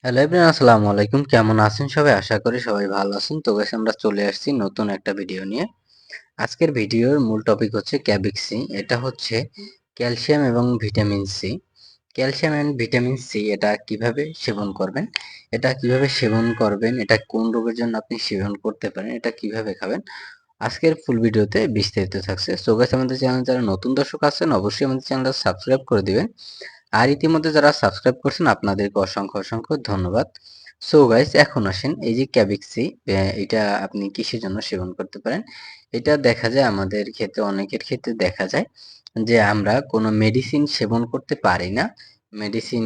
Hello everyone, আসসালামু আলাইকুম। কেমন আছেন সবাই? আশা করি সবাই ভালো আছেন। তো গাইস, আমরা চলে আসছি নতুন একটা ভিডিও নিয়ে। আজকের ভিডিওর মূল টপিক হচ্ছে ক্যাবিক্সি। এটা হচ্ছে ক্যালসিয়াম এবং vitamin C. Calcium and vitamin C এটা কিভাবে সেবন করবেন, এটা কোন রোগের জন্য আপনি সেবন করতে পারেন, এটা কিভাবে খাবেন, আজকের ফুল ভিডিওতে বিস্তারিত থাকছে। সো গাইস, আমাদের চ্যানেল যারা নতুন দর্শক আছেন অবশ্যই আমাদের চ্যানেলটা সাবস্ক্রাইব করে দিবেন। আর ইতিমধ্যে যারা সাবস্ক্রাইব করছেন আপনাদেরকে অসংখ্য অসংখ্য ধন্যবাদ। সো গাইস, এখন আসেন এই যে ক্যাবিক্সি, এটা আপনি কিসের জন্য সেবন করতে পারেন। এটা দেখা যায় আমাদের ক্ষেত্রে, অনেকের ক্ষেত্রে দেখা যায় যে আমরা কোনো মেডিসিন সেবন করতে পারি না, মেডিসিন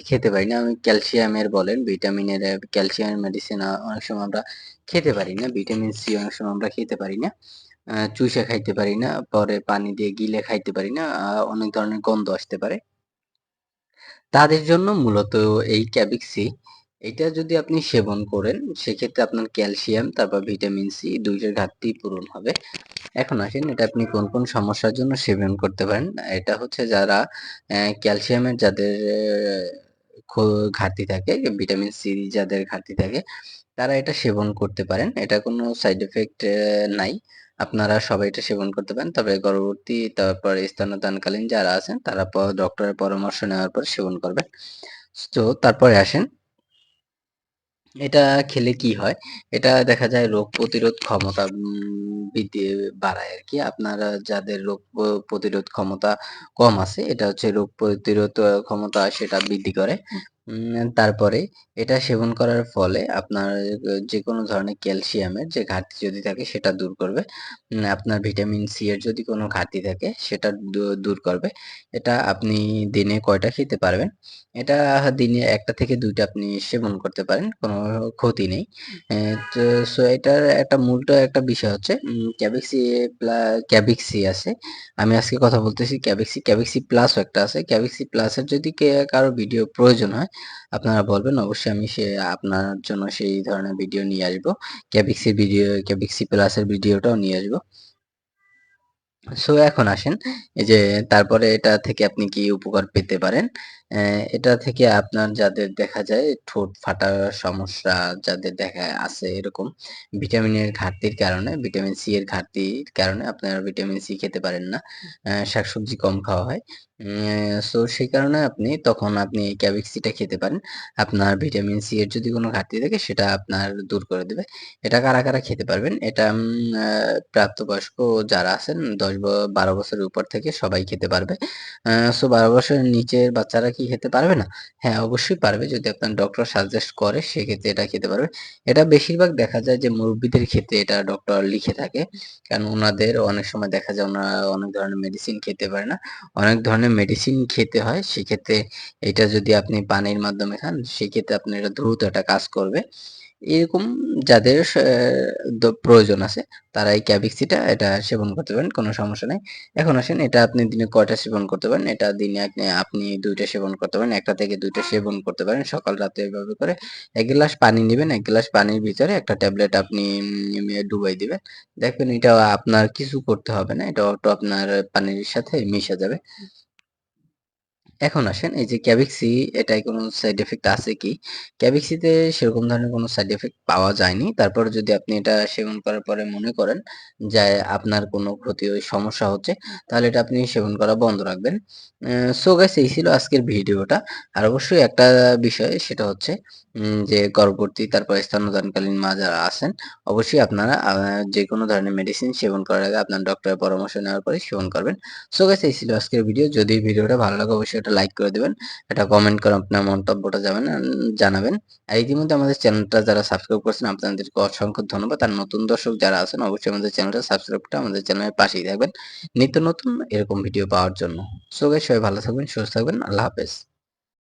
খেতে পারি না। আমি ক্যালসিয়ামের বলেন, ভিটামিনের, ক্যালসিয়ামের মেডিসিন অনেক সময় আমরা খেতে পারি না, ভিটামিন সি অনেক সময় আমরা খেতে পারি না, চুষে খাইতে পারি না, পরে পানি দিয়ে গিলে খাইতে পারি না, অনেক ধরনের গন্ধ আসতে পারে। তাদের জন্য মূলত এই ক্যাবিক্সি, এটা যদি আপনি সেবন করেন সেক্ষেত্রে আপনার ক্যালসিয়াম তারপর ভিটামিন সি দুইটার ঘাটতি পূরণ হবে। এখন আসেন, এটা আপনি কোন কোন সমস্যার জন্য সেবন করতে পারেন। এটা হচ্ছে যারা ক্যালসিয়ামের যাদের ঘাটতি থাকে, ভিটামিন সি যাদের ঘাটতি থাকে, তারা এটা সেবন করতে পারেন। এটা কোনো সাইড এফেক্ট নাই। আপনারা সবাই এটা সেবন করতে পারেন। তবে গর্ভবতী তারপর স্তন্যদানকালীন যারা আছেন তারা ডক্টরের পরামর্শ নেওয়ার পর সেবন করবেন। তো তারপরে আসেন, এটা খেলে কি হয়? এটা দেখা যায় রোগ প্রতিরোধ ক্ষমতা বৃদ্ধি বাড়ায় আরকি। আপনারা যাদের রোগ প্রতিরোধ ক্ষমতা কম আছে, এটা হচ্ছে রোগ প্রতিরোধ ক্ষমতা সেটা বৃদ্ধি করে। তারপরে এটা সেবন করার ফলে আপনার যেকোনো ধরনের ক্যালসিয়ামের যে ঘাটতি যদি থাকে সেটা দূর করবে। আপনার ভিটামিন সি এর যদি কোনো ঘাটতি থাকে সেটা দূর করবে। এটা আপনি দিনে কয়টা খেতে পারবেন? এটা দিনে ১ টা থেকে ২ টা আপনি সেবন করতে পারেন। কোনো ক্ষতি নেই। তো সো এটার একটা একটা বিষয় হচ্ছে ক্যাবেক্সি ক্যাবিক্সি আছে। আমি আজকে কথা বলতেছি ক্যাবিক্সি, ক্যাবিক্সি প্লাসও একটা আছে। ক্যাবিক্সি প্লাসের যদি কারো ভিডিও প্রয়োজন হয় আপনারা বলবেন। অবশ্যই আমি আপনার জন্য সেই ধরনের ভিডিও নিয়ে আসবো। ক্যাবিক্সি প্লাসের ভিডিওটাও নিয়ে আসবো। সো এখন আসেন, এই যে তারপরে এটা থেকে আপনি কি উপকার পেতে পারেন? এটা থেকে আপনার যাদের দেখা যায় ঠোঁট ফাটার সমস্যা, যাদের দেখা আছে এরকম ভিটামিনের ঘাটতির কারণে, ভিটামিন সি এর ঘাটতির কারণে আপনারা ভিটামিন সি খেতে পারেন না। শাকসবজি কম খাওয়া হয়। সো সেই কারণে তখন আপনি এই ক্যাবেক্সিটা খেতে পারেন। আপনার ভিটামিন সি এর যদি কোনো ঘাটতি থাকে সেটা আপনার দূর করে দেবে। এটা কারা, কারা খেতে পারবেন? এটা প্রাপ্তবয়স্ক যারা আছেন ১০ ১২ বছরের উপর থেকে সবাই খেতে পারবে। সো ১২ বছরের নিচের বাচ্চারা কি খেতে পারবে না? হ্যাঁ, অবশ্যই পারবে। যদি আপনার ডক্টর সাজেস্ট করে সেক্ষেত্রে এটা খেতে পারবে। এটা বেশিরভাগ দেখা যায় যে মুরুব্বিদের ক্ষেত্রে এটা ডক্টর লিখে থাকে। কারণ উনাদের অনেক সময় দেখা যায় উনারা অনেক ধরনের মেডিসিন খেতে পারে না। অনেক ধরনের মেডিসিন খেতে হয়। সেক্ষেত্রে এটা যদি আপনি পানির মাধ্যমে খান সেক্ষেত্রে আপনার এটা দ্রুত একটা কাজ করবে। এরকম যাদের প্রয়োজন আছে তারা এই ক্যাভিক্সিটা এটা সেবন করতে পারেন, কোনো সমস্যা নাই। এখন আসেন, এটা আপনি দিনে কয়টা সেবন করতে পারেন? এটা দিনে আপনি ২ টা সেবন করতে পারেন। ১ টা থেকে ২ টা সেবন করতে পারেন সকাল রাতে এভাবে করে। ১ গ্লাস পানি নিবেন, ১ গ্লাস পানির ভিতরে একটা ট্যাবলেট আপনি ডুবাই দিবেন। দেখবেন এটা আপনার কিছু করতে হবে না। এটা অটো আপনার পানির সাথে মিশে যাবে। এখন আসেন, এই যে ক্যাভিক্সি, এটায় কোনো সাইড এফেক্ট আছে কি? ক্যাভিক্সিতে সেরকম ধরনের কোনো সাইড এফেক্ট পাওয়া যায়নি। তারপরে যদি আপনি এটা সেবন করার পরে মনে করেন যে আপনার কোনো ক্ষতি সমস্যা হচ্ছে, তাহলে এটা আপনি সেবন করা বন্ধ রাখবেন। সো গাইস, এই ছিল আজকের ভিডিওটা। আর অবশ্যই একটা বিষয়, সেটা হচ্ছে যে গর্ভবতী তারপর স্তন্যদানকালীন মা যারা আছেন, অবশ্যই আপনারা যেকোনো ধরনের মেডিসিন সেবন করার আগে আপনার ডক্টরের পরামর্শ নেওয়ার পরে সেবন করবেন। সো গাইস, এই ছিল আজকের ভিডিও। যদি ভিডিওটা ভালো লাগে অবশ্যই একটা লাইক করে দিবেন। একটা কমেন্ট করে আপনার মন্তব্যটা জানাবেন। আর ইতিমধ্যে আমাদের চ্যানেলটা যারা সাবস্ক্রাইব করছেন আপনাদেরকে অসংখ্য ধন্যবাদ। আর নতুন দর্শক যারা আছেন অবশ্যই আমাদের চ্যানেলটা সাবস্ক্রাইব করে আমাদের চ্যানেলের পাশেই থাকবেন নিত্য নতুন এরকম ভিডিও পাওয়ার জন্য। সো গাইস, সবাই ভালো থাকবেন, সুস্থ থাকবেন। আল্লাহ হাফেজ।